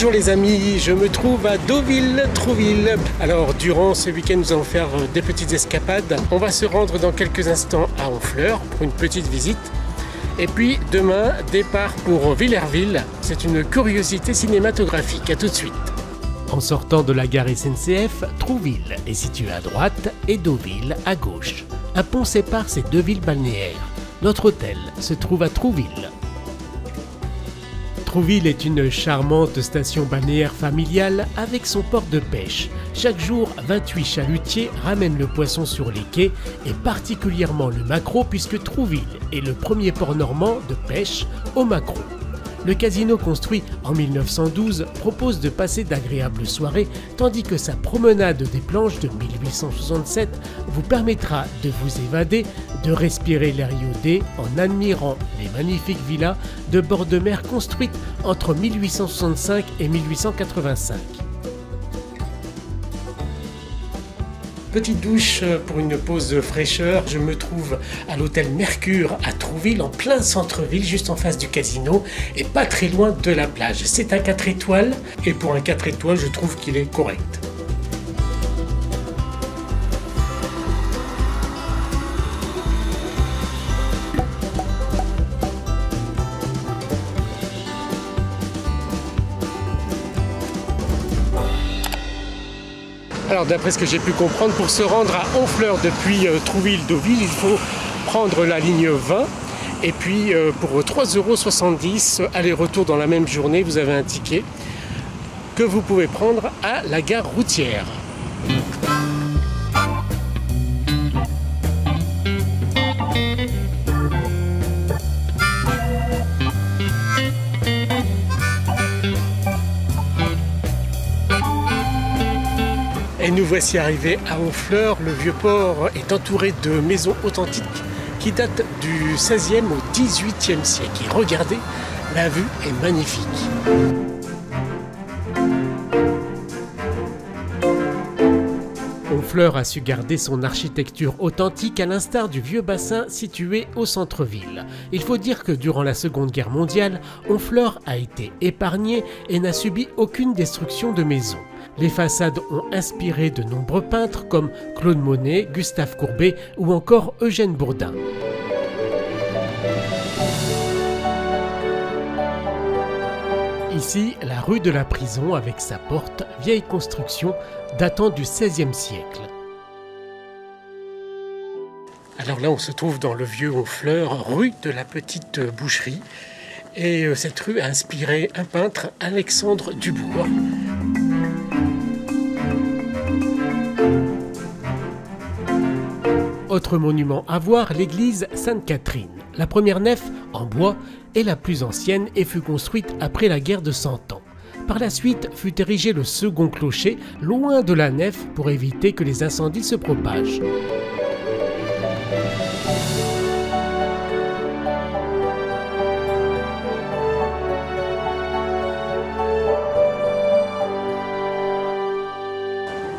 Bonjour les amis, je me trouve à Deauville, Trouville. Alors durant ce week-end nous allons faire des petites escapades. On va se rendre dans quelques instants à Honfleur pour une petite visite. Et puis demain, départ pour Villerville. C'est une curiosité cinématographique. À tout de suite. En sortant de la gare SNCF, Trouville est située à droite et Deauville à gauche. Un pont sépare ces deux villes balnéaires. Notre hôtel se trouve à Trouville. Trouville est une charmante station balnéaire familiale avec son port de pêche. Chaque jour, 28 chalutiers ramènent le poisson sur les quais et particulièrement le maquereau puisque Trouville est le premier port normand de pêche au maquereau. Le casino construit en 1912 propose de passer d'agréables soirées tandis que sa promenade des planches de 1867 vous permettra de vous évader, de respirer l'air iodé en admirant les magnifiques villas de bord de mer construites entre 1865 et 1885. Petite douche pour une pause de fraîcheur, je me trouve à l'hôtel Mercure à Trouville, en plein centre-ville, juste en face du casino et pas très loin de la plage. C'est un 4 étoiles et pour un 4 étoiles, je trouve qu'il est correct. Alors d'après ce que j'ai pu comprendre, pour se rendre à Honfleur depuis Trouville-Deauville, il faut prendre la ligne 20 et puis pour 3,70 € aller-retour dans la même journée, vous avez un ticket que vous pouvez prendre à la gare routière. Et nous voici arrivés à Honfleur. Le vieux port est entouré de maisons authentiques qui datent du 16e au 18e siècle. Et regardez, la vue est magnifique. Honfleur a su garder son architecture authentique à l'instar du vieux bassin situé au centre-ville. Il faut dire que durant la Seconde Guerre mondiale, Honfleur a été épargné et n'a subi aucune destruction de maisons. Les façades ont inspiré de nombreux peintres comme Claude Monet, Gustave Courbet ou encore Eugène Bourdin. Ici, la rue de la Prison avec sa porte, vieille construction datant du XVIe siècle. Alors là, on se trouve dans le vieux Honfleur, rue de la Petite Boucherie. Et cette rue a inspiré un peintre, Alexandre Dubois. Autre monument à voir, l'église Sainte-Catherine. La première nef, en bois, est la plus ancienne et fut construite après la guerre de 100 ans. Par la suite fut érigé le second clocher, loin de la nef pour éviter que les incendies se propagent.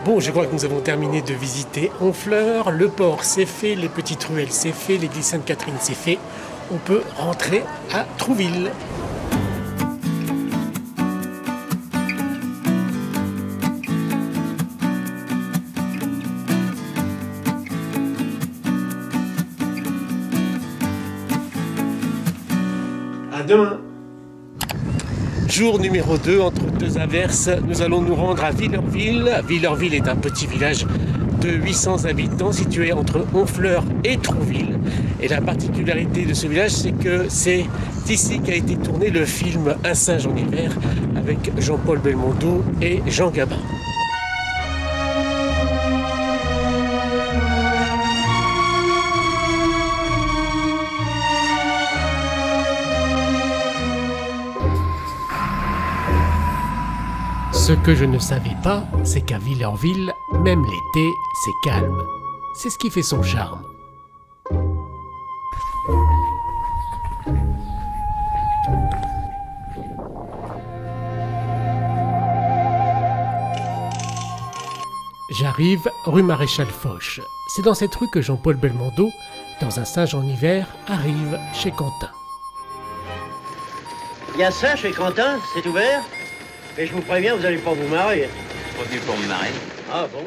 Bon, je crois que nous avons terminé de visiter Honfleur. Le port c'est fait, les petites ruelles c'est fait, l'église Sainte-Catherine c'est fait. On peut rentrer à Trouville. À demain. Jour numéro 2, entre deux averses, nous allons nous rendre à Villerville. Villerville est un petit village de 800 habitants situé entre Honfleur et Trouville. Et la particularité de ce village, c'est que c'est ici qu'a été tourné le film Un singe en hiver avec Jean-Paul Belmondo et Jean Gabin. Ce que je ne savais pas, c'est qu'à Villerville, même l'été, c'est calme. C'est ce qui fait son charme. J'arrive rue Maréchal Foch. C'est dans cette rue que Jean-Paul Belmondo, dans Un singe en hiver, arrive chez Quentin. Il y a ça chez Quentin, c'est ouvert? Mais je vous préviens, vous allez pas vous marrer. Je suis pas venu pour me marrer. Ah bon?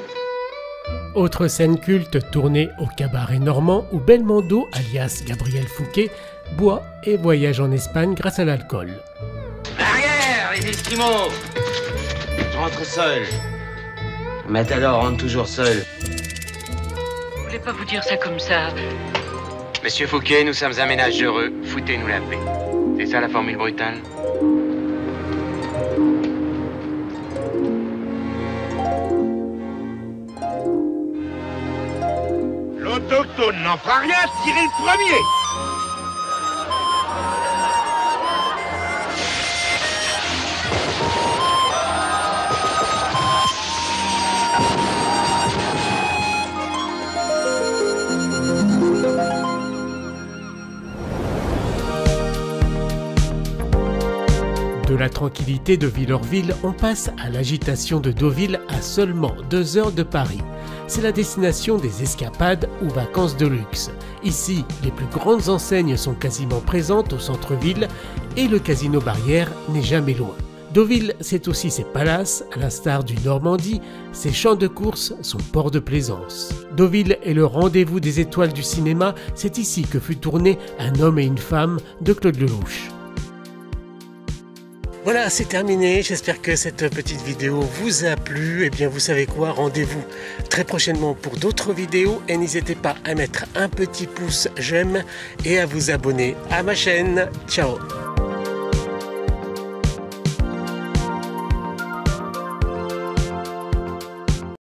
Autre scène culte tournée au cabaret normand où Belmondo, alias Gabriel Fouquet, boit et voyage en Espagne grâce à l'alcool. Arrière, les Esquimaux! Je rentre seul. Matador rentre toujours seul. Je voulais pas vous dire ça comme ça. Monsieur Fouquet, nous sommes un ménage heureux. Foutez-nous la paix. C'est ça la formule brutale? L'autochtone n'en fera rien, tirez le premier! De la tranquillité de Villorville, on passe à l'agitation de Deauville à seulement 2 heures de Paris. C'est la destination des escapades ou vacances de luxe. Ici, les plus grandes enseignes sont quasiment présentes au centre-ville et le casino Barrière n'est jamais loin. Deauville, c'est aussi ses palaces, à l'instar du Normandie, ses champs de course, son port de plaisance. Deauville est le rendez-vous des étoiles du cinéma, c'est ici que fut tourné Un homme et une femme de Claude Lelouch. Voilà, c'est terminé. J'espère que cette petite vidéo vous a plu. Eh bien, vous savez quoi, rendez-vous très prochainement pour d'autres vidéos. Et n'hésitez pas à mettre un petit pouce j'aime et à vous abonner à ma chaîne. Ciao!